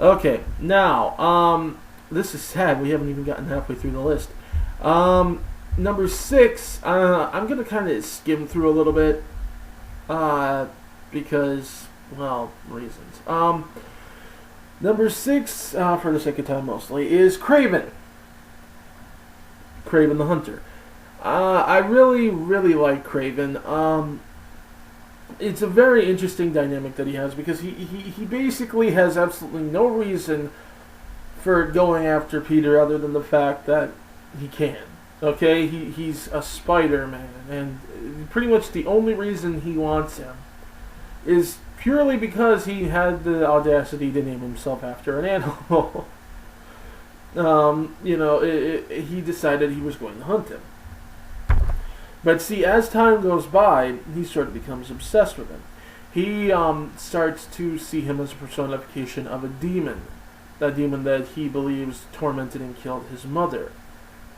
Okay, now, this is sad. We haven't even gotten halfway through the list. Number six, I'm gonna kind of skim through a little bit, because, well, reasons. Number six, for the sake of time mostly, is Kraven. Kraven the Hunter. I really, really like Kraven. It's a very interesting dynamic that he has because he basically has absolutely no reason for going after Peter other than the fact that he can. Okay, he's a Spider-Man, and pretty much the only reason he wants him is purely because he had the audacity to name himself after an animal. He decided he was going to hunt him. But see, as time goes by, he sort of becomes obsessed with him. He starts to see him as a personification of a demon that he believes tormented and killed his mother.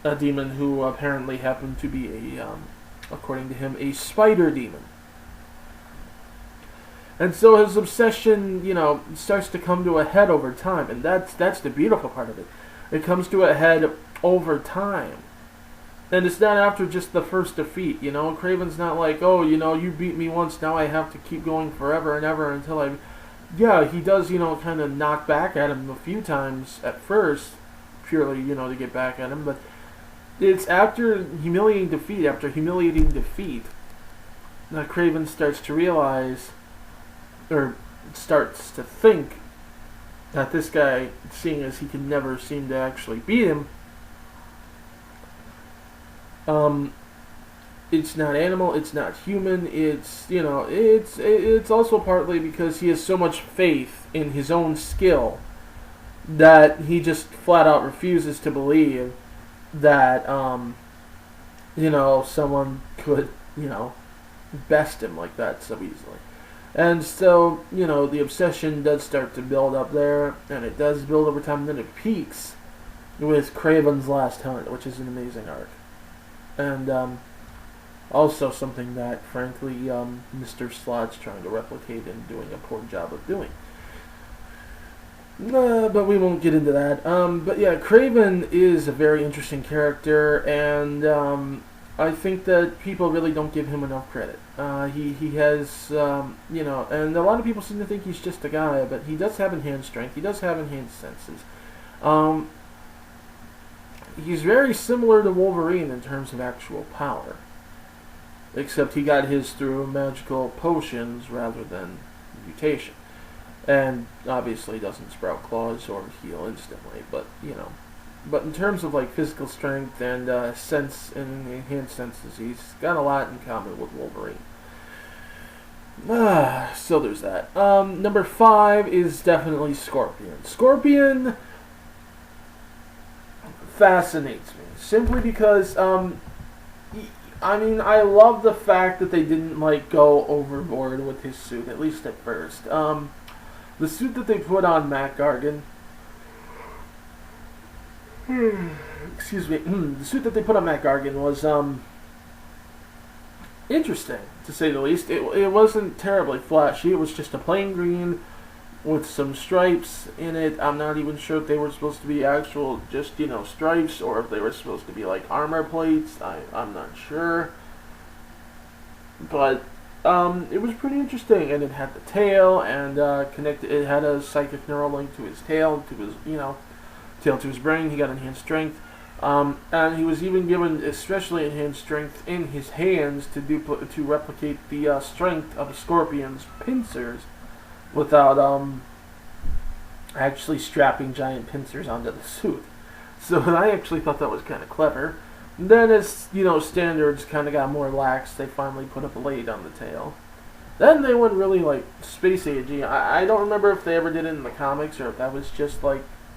A demon who apparently happened to be according to him, a spider demon. And so his obsession, starts to come to a head over time, and that's the beautiful part of it. It comes to a head over time. And it's not after just the first defeat, Kraven's not like, oh, you beat me once, now I have to keep going forever and ever until I... Yeah, he does, kind of knock back at him a few times at first, purely, to get back at him, but it's after humiliating defeat that Kraven starts to realize, or starts to think, that this guy, seeing as he can never seem to actually beat him, it's not animal, it's not human, it's also partly because he has so much faith in his own skill that he just flat out refuses to believe that, someone could, best him like that so easily. And so, the obsession does start to build up there, and it does build over time, and then it peaks with Kraven's Last Hunt, which is an amazing arc. And also something that, frankly, Mr. Slott's trying to replicate and doing a poor job of doing. But we won't get into that. But yeah, Kraven is a very interesting character, and I think that people really don't give him enough credit. He has, and a lot of people seem to think he's just a guy, but he does have enhanced strength. He does have enhanced senses. He's very similar to Wolverine in terms of actual power. Except he got his through magical potions rather than mutation. And obviously doesn't sprout claws or heal instantly, but, But in terms of, physical strength and sense and enhanced senses, he's got a lot in common with Wolverine. So there's that. Number 5 is definitely Scorpion. Scorpion fascinates me simply because I love the fact that they didn't go overboard with his suit, at least at first. The suit that they put on Mac Gargan, excuse me, the suit that they put on Mac Gargan was interesting, to say the least. It wasn't terribly flashy. It was just a plain green with some stripes in it. I'm not even sure if they were supposed to be actual just, stripes, or if they were supposed to be armor plates. I'm not sure. But it was pretty interesting, and it had the tail, and it had a psychic neural link to his tail, to his, tail to his brain. He got enhanced strength. And he was even given especially enhanced strength in his hands to replicate the strength of a scorpion's pincers, without actually strapping giant pincers onto the suit. So I actually thought that was kind of clever. Then as, standards kind of got more lax, they finally put a blade on the tail. Then they went really, space agey. I don't remember if they ever did it in the comics, or if that was just,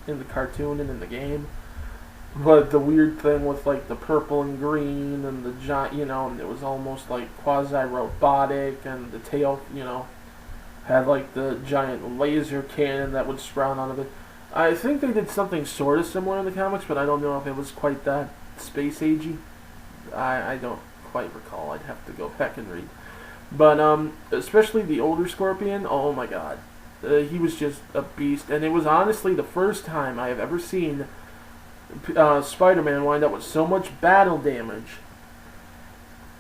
in the cartoon and in the game. But the weird thing with, the purple and green, and the giant, and it was almost, quasi-robotic, and the tail, had the giant laser cannon that would sprout out of it. I think they did something sort of similar in the comics, but I don't know if it was quite that space agey. I don't quite recall. I'd have to go back and read. But especially the older Scorpion, oh my god. He was just a beast, and it was honestly the first time I have ever seen Spider-Man wind up with so much battle damage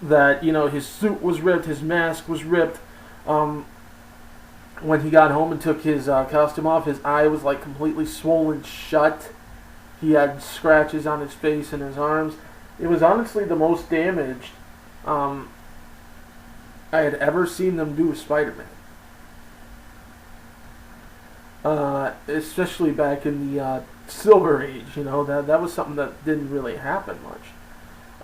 that, you know, his suit was ripped, his mask was ripped. When he got home and took his costume off, his eye was like completely swollen shut. He had scratches on his face and his arms. It was honestly the most damaged I had ever seen them do with Spider-Man. Especially back in the Silver Age, you know, that was something that didn't really happen much.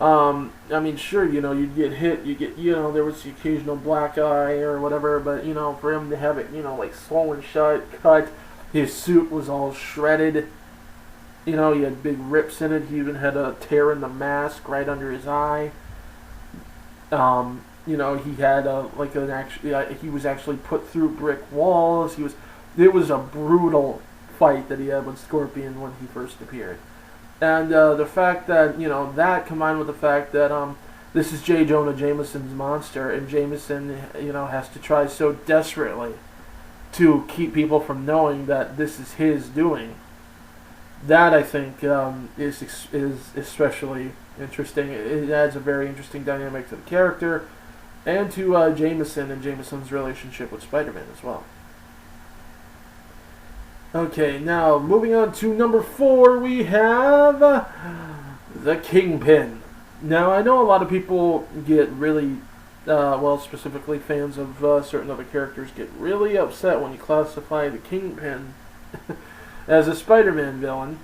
I mean, sure, you know, you'd get hit, there was the occasional black eye or whatever, but, you know, for him to have it, you know, like swollen shut, cut, his suit was all shredded, you know, he had big rips in it, he even had a tear in the mask right under his eye, you know, he had, he was actually put through brick walls, it was a brutal fight that he had with Scorpion when he first appeared. And the fact that, you know, that combined with the fact that this is J. Jonah Jameson's monster, and Jameson, you know, has to try so desperately to keep people from knowing that this is his doing. That, I think, is especially interesting. It adds a very interesting dynamic to the character and to Jameson and Jameson's relationship with Spider-Man as well. Okay, now moving on to number 4, we have the Kingpin. Now, I know a lot of people get really, specifically fans of certain other characters get really upset when you classify the Kingpin as a Spider-Man villain,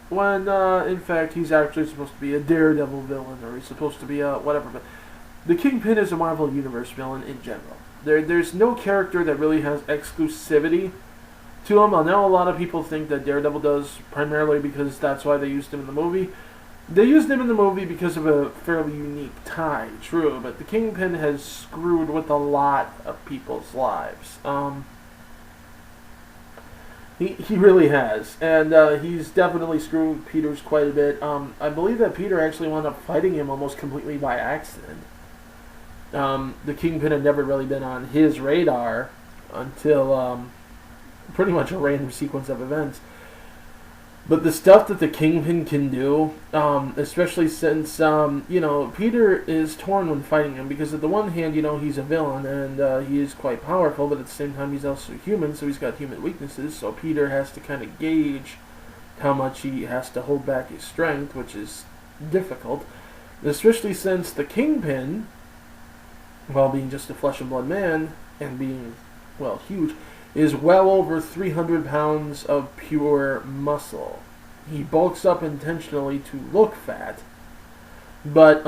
when in fact he's actually supposed to be a Daredevil villain, or he's supposed to be a whatever. But the Kingpin is a Marvel Universe villain in general. There's no character that really has exclusivity to him. I know a lot of people think that Daredevil does, primarily because that's why they used him in the movie. They used him in the movie because of a fairly unique tie, true, but the Kingpin has screwed with a lot of people's lives. He really has, and he's definitely screwed Peter's quite a bit. I believe that Peter actually wound up fighting him almost completely by accident. The Kingpin had never really been on his radar until pretty much a random sequence of events. But the stuff that the Kingpin can do, especially since, Peter is torn when fighting him, because at the one hand, he's a villain, and he is quite powerful, but at the same time he's also human, so he's got human weaknesses, so Peter has to kind of gauge how much he has to hold back his strength, which is difficult, especially since the Kingpin, while being just a flesh and blood man, and being, huge, is well over 300 pounds of pure muscle. He bulks up intentionally to look fat, but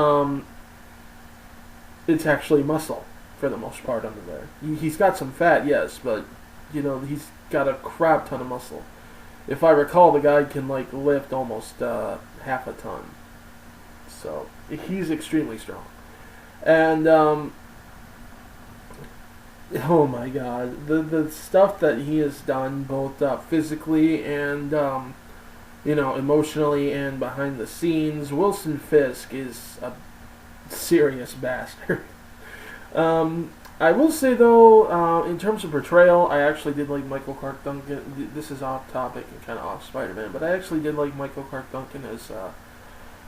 it's actually muscle for the most part under there. He's got some fat, yes, but he's got a crap ton of muscle. If I recall, the guy can lift almost half a ton. So he's extremely strong. And oh my god, the stuff that he has done, both physically and emotionally and behind the scenes. Wilson Fisk is a serious bastard. I will say though, in terms of portrayal, I actually did like Michael Clarke Duncan. This is off topic and kind of off Spider-Man, but I actually did like Michael Clarke Duncan as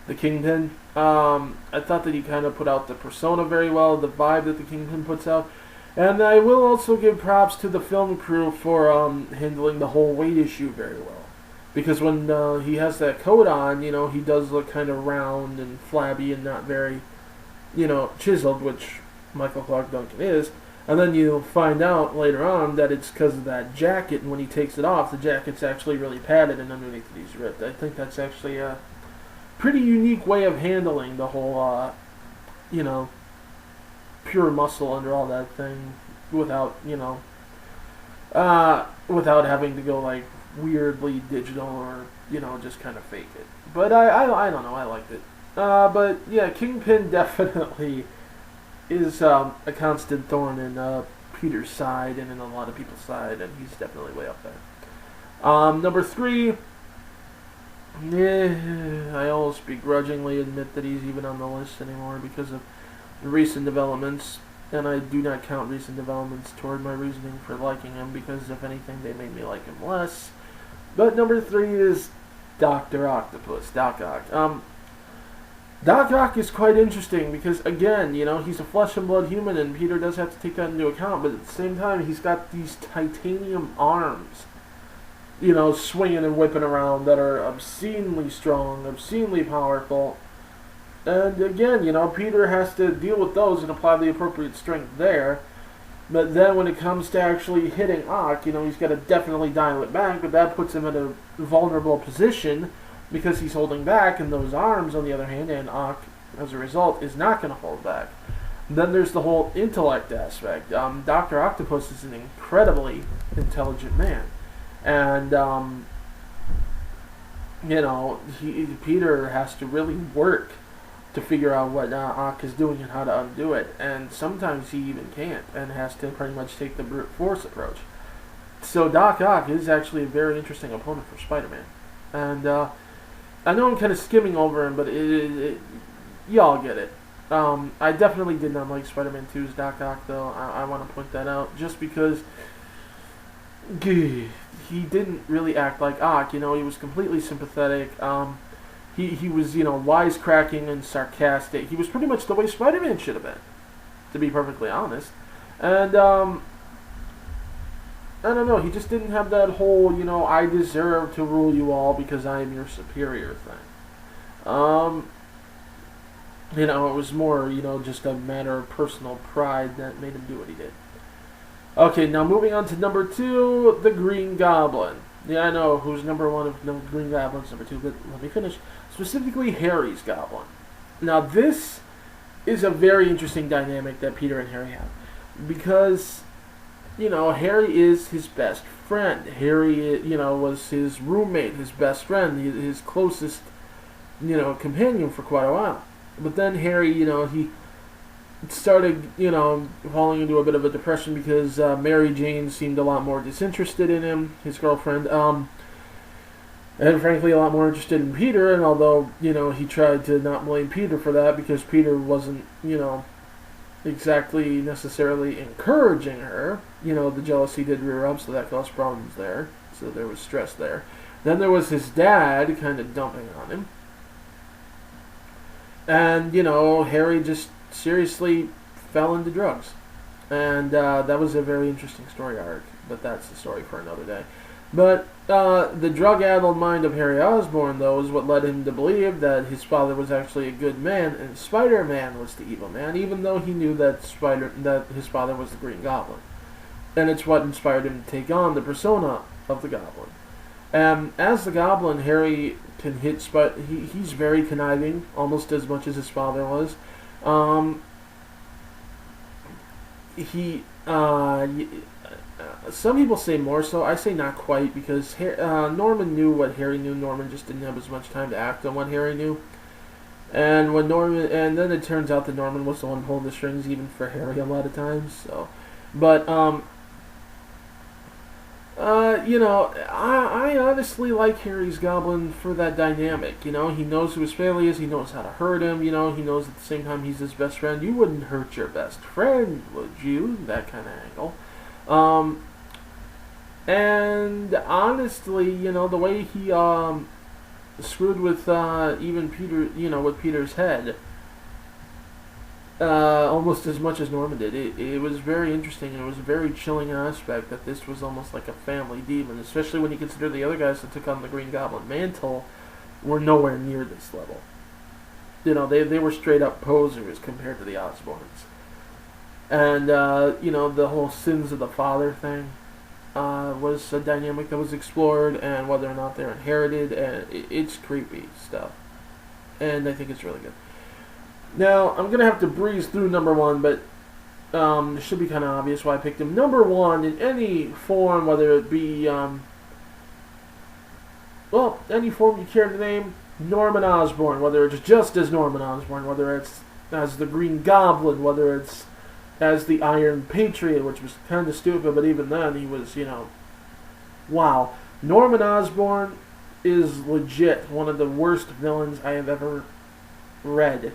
the Kingpin. I thought that he kind of put out the persona very well, the vibe that the Kingpin puts out. And I will also give props to the film crew for handling the whole weight issue very well. Because when he has that coat on, he does look kind of round and flabby and not very, chiseled, which Michael Clarke Duncan is. And then you find out later on that it's because of that jacket, and when he takes it off, the jacket's actually really padded and underneath it he's ripped. I think that's actually a pretty unique way of handling the whole, pure muscle under all that thing without having to go weirdly digital or just kind of fake it. But I don't know, I liked it. But yeah, Kingpin definitely is a constant thorn in Peter's side and in a lot of people's side, and he's definitely way up there. Number 3, I almost begrudgingly admit that he's even on the list anymore because of recent developments. and I do not count recent developments toward my reasoning for liking him, because if anything, they made me like him less. But number 3 is Dr. Octopus, Doc Ock. Doc Ock is quite interesting because, again, he's a flesh and blood human, and Peter does have to take that into account, but at the same time, he's got these titanium arms, swinging and whipping around that are obscenely strong, obscenely powerful. And again, Peter has to deal with those and apply the appropriate strength there. But then when it comes to actually hitting Ock, he's got to definitely dial it back, but that puts him in a vulnerable position because he's holding back, and those arms, on the other hand, and Ock, as a result, is not going to hold back. Then there's the whole intellect aspect. Dr. Octopus is an incredibly intelligent man. And, Peter has to really work to figure out what Ock is doing and how to undo it. And sometimes he even can't, and has to pretty much take the brute force approach. So Doc Ock is actually a very interesting opponent for Spider-Man. And I know I'm kind of skimming over him, but y'all get it. I definitely did not like Spider-Man 2's Doc Ock, though. I want to point that out, just because he didn't really act like Ock. He was completely sympathetic. He was, wisecracking and sarcastic. He was pretty much the way Spider-Man should have been, to be perfectly honest. And, I don't know, he just didn't have that whole, I deserve to rule you all because I am your superior thing. It was more, just a matter of personal pride that made him do what he did. Okay, now moving on to number 2, the Green Goblin. Yeah, I know who's number 1 of the Green Goblin's number 2, but let me finish. Specifically, Harry's Goblin. Now, this is a very interesting dynamic that Peter and Harry have, because Harry is his best friend. Harry, was his roommate, his best friend, his closest, companion for quite a while. But then Harry, he started, falling into a bit of a depression because Mary Jane seemed a lot more disinterested in him, his girlfriend, and frankly a lot more interested in Peter. And although, he tried to not blame Peter for that because Peter wasn't, exactly necessarily encouraging her, the jealousy did rear up, so that caused problems there. So there was stress there. Then there was his dad kind of dumping on him. And, Harry just seriously fell into drugs. And that was a very interesting story arc, but that's the story for another day. But the drug-addled mind of Harry Osborn, though, is what led him to believe that his father was actually a good man, and Spider-Man was the evil man, even though he knew that his father was the Green Goblin. And it's what inspired him to take on the persona of the Goblin. As the Goblin, Harry can hit he's very conniving, almost as much as his father was. Some people say more so. I say not quite, because Norman knew what Harry knew. Norman just didn't have as much time to act on what Harry knew. And then it turns out that Norman was the one pulling the strings, even for Harry a lot of times. So, but I honestly like Harry's Goblin for that dynamic. He knows who his family is. He knows how to hurt him. He knows at the same time he's his best friend. You wouldn't hurt your best friend, would you? That kind of angle. And honestly, the way he screwed with even Peter, with Peter's head, almost as much as Norman did. It was very interesting, and it was a very chilling aspect that this was almost like a family demon, especially when you consider the other guys that took on the Green Goblin mantle were nowhere near this level. They were straight up posers compared to the Osborns. And, the whole sins of the father thing was a dynamic that was explored, and whether or not they're inherited, and it's creepy stuff. And I think it's really good. Now, I'm going to have to breeze through number 1, but it should be kind of obvious why I picked him. Number 1, in any form, whether it be, any form you care to name, Norman Osborn, whether it's just as Norman Osborn, whether it's as the Green Goblin, whether it's as the Iron Patriot, which was kind of stupid, but even then he was, wow. Norman Osborn is legit one of the worst villains I have ever read.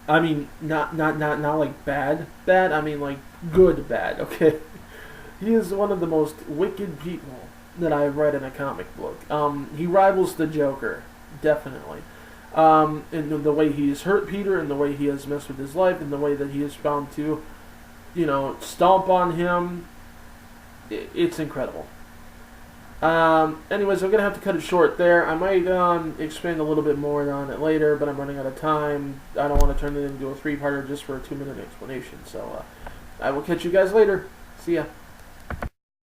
I mean, not like bad. I mean like good bad. Okay, he is one of the most wicked people that I've read in a comic book. He rivals the Joker, definitely. In the way he has hurt Peter, and the way he has messed with his life, and the way that he has found to, stomp on him. It's incredible. Anyways, I'm gonna have to cut it short there. I might expand a little bit more on it later, but I'm running out of time. I don't want to turn it into a 3-parter just for a 2-minute explanation. So I will catch you guys later. See ya.